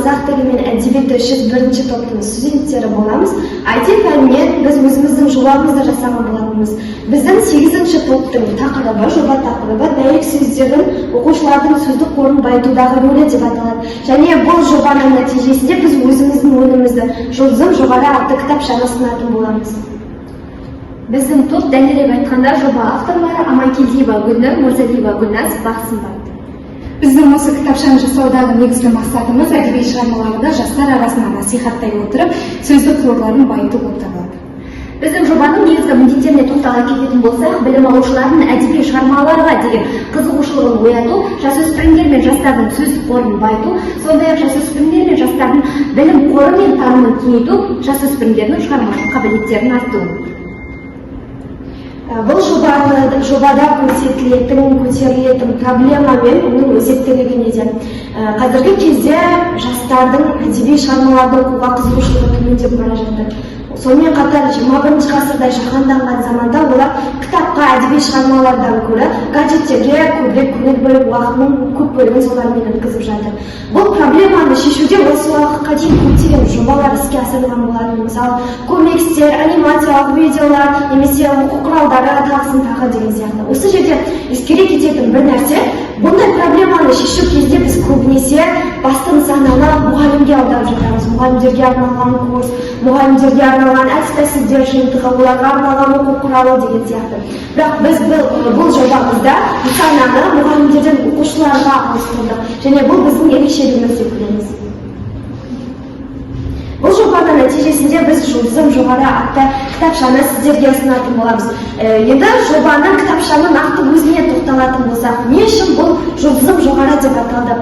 қазақ тілі мен әдебиеті 301 топтың студенттері боламыз. IT пәнінен біз өзіміздің жобамызды жасаған болатынбыз. Біздің 8 топтың тақырыбы, жоба тақырыбы дәйек сөздердің оқушылардың сөздік қорын байытудағы рөлі деп аталады. Және бұл жобаның нәтижесінде біз өзіміздің өнімізді Жұлдызым жоғары атты кітапшаны ұсынатын боламыз. Біздің топ дәлірек айтқанда жоба авторлары Аманкелдиева Гүлнұр, Мұрзалиева Гүлназ, Бақсымбай. Біздің осы кітапшаны жасаудағы негізгі мақсатымыз әдеби шығармаларды жастар арасында насихаттай отырып, сөздік қорларын байыту болып табылады. Біздің жобаның негізгі міндеттеріне тоқтала кететін болсақ, білім алушылардың әдеби шығармаларға деген қызығушылығын ояту, жасөспірімдер мен жастардың сөздік қорын байыту, сондай-ақ жасөспірімдер мен жастардың білім қоры мен танымын кеңейту, жасөспірімдердің шығармашылық қабілеттерін арттыру. Бұл жобада көтерілетін проблема мен оның өзектілігіне де. Қазіргі кезде жастардың әдеби шығармаларды оқуға қызығушылығы төмендеп бара жатыр. Сонымен қатар 21 ғасырда жаһанданған заманда олар кітапқа, әдеби шығармалардан гөрі гаджеттерге көбірек көңіл бөліп, уақытының көп бөлігін солармен өткізіп жатыр. Бұл проблеманы шешуде осы уақытқа дейін көптеген жобалар іске асырылған болатын. Мысалы, комикстер, анимациялық видеолар, немесе оқу құралдары тағысын тағы деген сияқты. Осы жерде ескере кететін бір нәрсе, бұндай проблеманы шешу кезде біз көбінесе басты нысананы мұғалімге аударып жатамыз. Мұғалімдерге арналған курс, мұғалімдерге арналған әдіс-тәсілдер жиынтығы, оларға арналған оқу құралы деген сияқты. Бірақ біз бұл жобамызда нысананы мұғалімдерден оқушыларға ауыстырдық, және бұл біздің ерекшелігіміз деп білеміз. Бұл жобаның нәтижесінде біз Жұлдызым жоғары атты кітапшаны сіздерге ұсынатын боламыз. Енді жобаның кітапшаның нақты өзіне тоқталатын болсақ, не үшін бұл Жұлдызым жоғары деп аталды?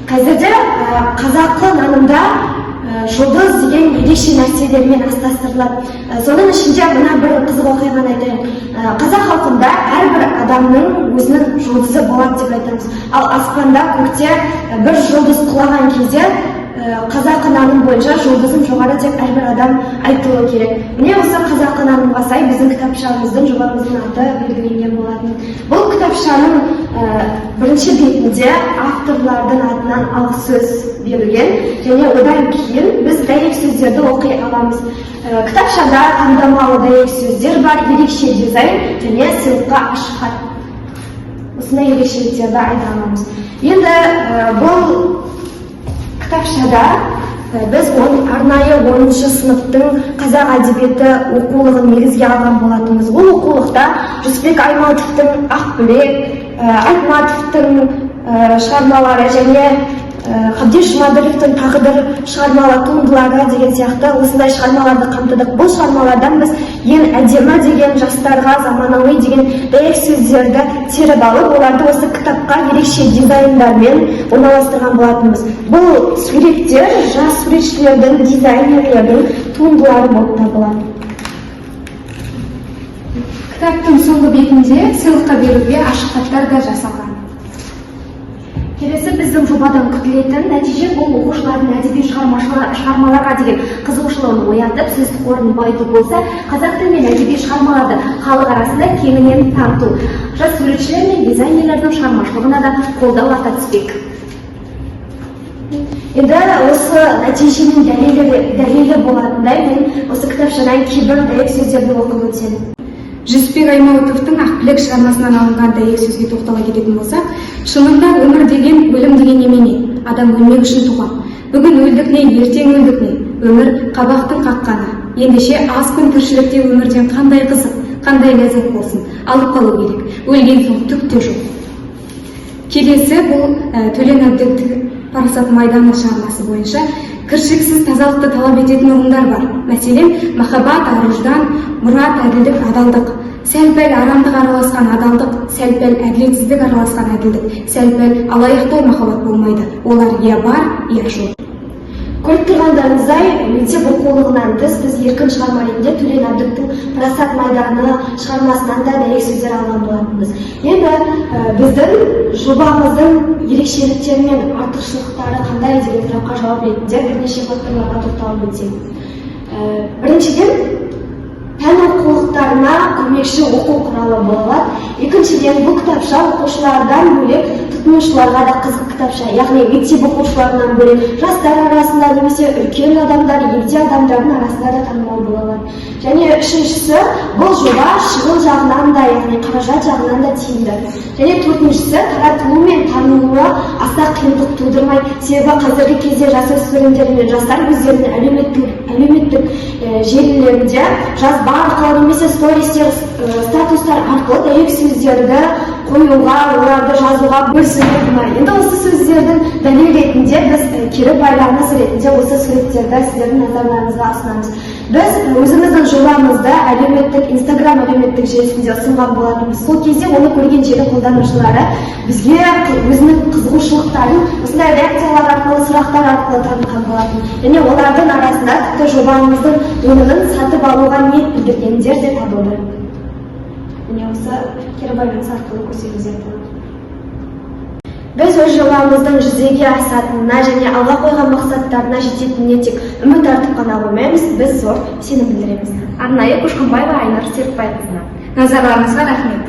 Қазірде қазақы нанымда жұлдыз деген ерекше нәрселермен астастырылады. Соның ішінде мына бір қызық оқиғаны айтайын. Қазақ халқында әрбір адамның өзінің жұлдызы болады деп айтамыз. Ал аспанда, көкте бір жұлдыз құлаған кезде қазақы наным бойынша Жұлдызым жоғары деп әрбір адам айтуы керек. Міне осы қазақы нанымға сай біздің кітапшамыздың, жобамыздың аты белгіленген болатын. Бұл кітапшаның бірінші бетінде авторлардың атынан алғы сөз берілген, және одан кейін біз дәйек сөздерді оқи аламыз. Кітапшада таңдамалы дәйек сөздер бар, ерекше дизайн және сыйлыққа ашық хат. Осындай ерекшеліктерді айта аламыз. Енді бұл кітапшада біз арнайы 10-шы сыныптың қазақ әдебиеті оқулығын негізге алған болатынбыз. Бұл оқулықта Жүсіпбек Аймауытовтың Ақбілек, Айтматовтың шығармалары және Қабдеш Жұмаділовтің Тағдыр шығармалар туындылары деген сияқты осындай шығармаларды қамтыдық. Бұл шығармалардан біз ең әдемі деген, жастарға заманауи деген дәйек сөздерді теріп алып, оларды осы кітапқа ерекше дизайндармен орналастырған болатынбыз. Бұл суреттер жас суретшілердің, дизайнерлердің туындылары болып табылады. Кітаптың соңғы бетінде сыйлыққа беруге ашық хаттар да жасалған. Келесі біздің жобадан күтілетін нәтиже бұл оқушылардың әдеби шығармаларға деген қызығушылығын оятып, сөздік қорын байыту болса, қазақ тілі мен әдеби шығармаларды халық арасында кеңінен таныту, жас суретшілер мен дизайнерлердің шығармашылығына да қолдау арта түспек. Енді осы нәтиженің дәлелі болатындай мен осы кітапшадан кейбір дәйек сөздерді оқып өтсем. Жүсіпбек Аймауытовтың Ақбілек шығармасынан алынған дәйек сөзге тоқтала кететін болсақ, шынында өмір деген өлім деген немене, адам өлмек үшін туған. Бүгін өлдік не, ертең өлдік не, өмір қабақтың қаққаны. Ендеше аз күн тіршілікте өмірден қандай қызық, қандай ләззат болсын, алып қалу керек. Өлген соң түк те жоқ. Келесі бұл Төлен Әбдіктің Парасат майданы шығармасы бойынша кіршіксіз тазалықты талап ететін ұғымдар бар. Мәселен, махаббат, ар-ұждан, мұрат, әділдік, адалдық. Сәл-пәл арамдық араласқан адалдық, сәл-пәл әділетсіздік араласқан әділдік, сәл-пәл алаяқтау махаббат болмайды. Олар я бар, я жоқ. Көріп тұрғандарыңыздай, мектеп оқулығынан тыс біз еркін шығарма ретінде Төлен Әбдіктің Парасат майданы шығармасынан да дәйек сөздер алған болатынбыз. Енді біздің жобамыздың ерекшеліктері мен артықшылықтары қандай деген сұраққа жауап ретінде бірнеше факторларға тоқталып өтсек. Біріншіден, пән оқулық оқулықтарына көмекші оқу құралы бола алады. Екіншіден, бұл кітапша оқушылардан бөлек тұтынушыларға да қызық кітапша, яғни мектеп оқушыларынан бөлек жастар арасында немесе үлкен адамдар, егде адамдардың арасында да танымал бола алады. Және үшіншісі, бұл жоба шығын жағынан да, яғни қаражат жағынан да тиімді. Және төртіншісі, таратылу мен танылуы аса қиындық тудырмайды. Себебі қазіргі кезде жасөспірімдер мен жастар өздерінің әлеуметтік желілерінде жазба арқылы немесе стористер, статустар арқылы дәйек сөздерді қоюға, оларды жазуға бөлісуге болмайды. Енді осы сөздердің дәлел ретінде біз кері байланыс ретінде осы суреттерді сіздердің назарларыңызға ұсынамыз. Біз өзіміздің жобамызды Instagram әлеуметтік желісінде ұсынған болатынбыз. Сол кезде оны көрген желі қолданушылары бізге өзінің қызығушылықтарын осындай реакциялар арқылы, сұрақтар арқылы танытқан болатын. Және олардың арасында тіпті жобамыздың өнімін сатып алуға ниет білдіргендер де табылды. Міне осы кері байланыс арқылы көрсетуге болады. Біз өз жобамыздың жүзеге асатынына және алға қойған мақсаттарына жететініне тек үміт артып қана қоймаймыз, біз зор сенім білдіреміз. Арнайы Көшкімбаева Айнұр Серікбайқызына. Назарларыңызға рахмет.